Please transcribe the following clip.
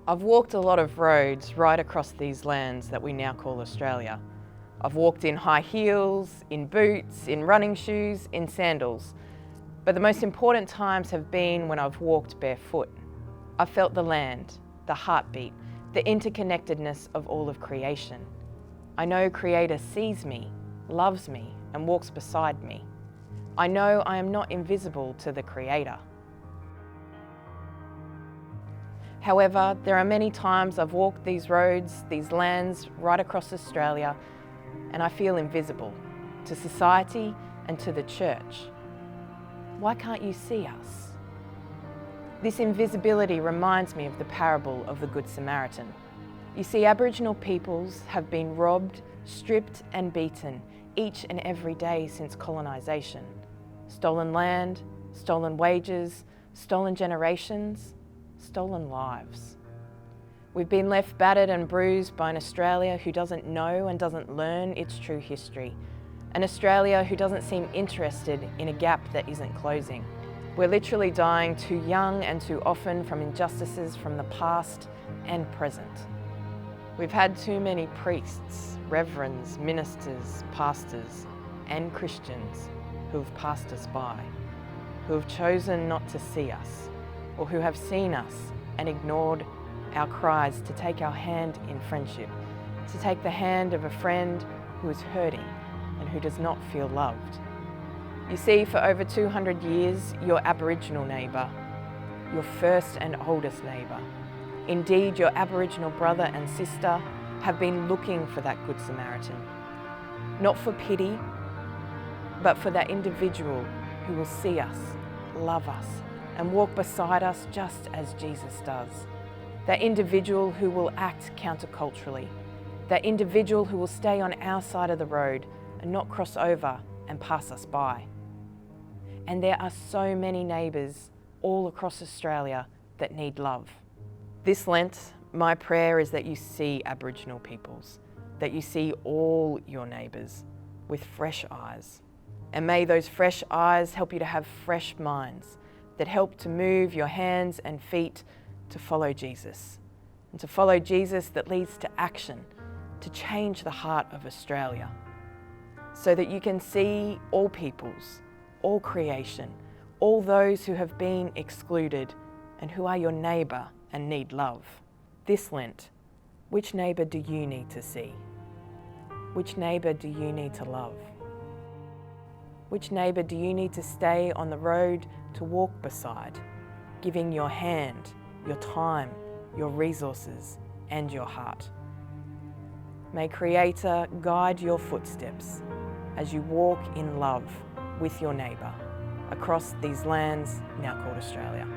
I've walked a lot of roads right across these lands that we now call Australia. I've walked in high heels, in boots, in running shoes, in sandals. But the most important times have been when I've walked barefoot. I've felt the land, the heartbeat, the interconnectedness of all of creation. I know Creator sees me, loves me, and walks beside me. I know I am not invisible to the Creator. However, there are many times I've walked these roads, these lands right across Australia, and I feel invisible to society and to the church. Why can't you see us? This invisibility reminds me of the parable of the Good Samaritan. You see, Aboriginal peoples have been robbed, stripped and beaten each and every day since colonisation. Stolen land, stolen wages, stolen generations, stolen lives. We've been left battered and bruised by an Australia who doesn't know and doesn't learn its true history. An Australia who doesn't seem interested in a gap that isn't closing. We're literally dying too young and too often from injustices from the past and present. We've had too many priests, reverends, ministers, pastors, and Christians who have passed us by, who have chosen not to see us, or who have seen us and ignored our cries to take our hand in friendship, to take the hand of a friend who is hurting and who does not feel loved. You see, for over 200 years, your Aboriginal neighbour, your first and oldest neighbour, indeed your Aboriginal brother and sister, have been looking for that Good Samaritan. Not for pity, but for that individual who will see us, love us, and walk beside us just as Jesus does. That individual who will act counterculturally. That individual who will stay on our side of the road and not cross over and pass us by. And there are so many neighbours all across Australia that need love. This Lent, my prayer is that you see Aboriginal peoples, that you see all your neighbours with fresh eyes. And may those fresh eyes help you to have fresh minds that help to move your hands and feet to follow Jesus. And to follow Jesus that leads to action, to change the heart of Australia. So that you can see all peoples, all creation, all those who have been excluded and who are your neighbour and need love. This Lent, which neighbour do you need to see? Which neighbour do you need to love? Which neighbour do you need to stay on the road to walk beside, giving your hand, your time, your resources, and your heart? May Creator guide your footsteps as you walk in love with your neighbour across these lands now called Australia.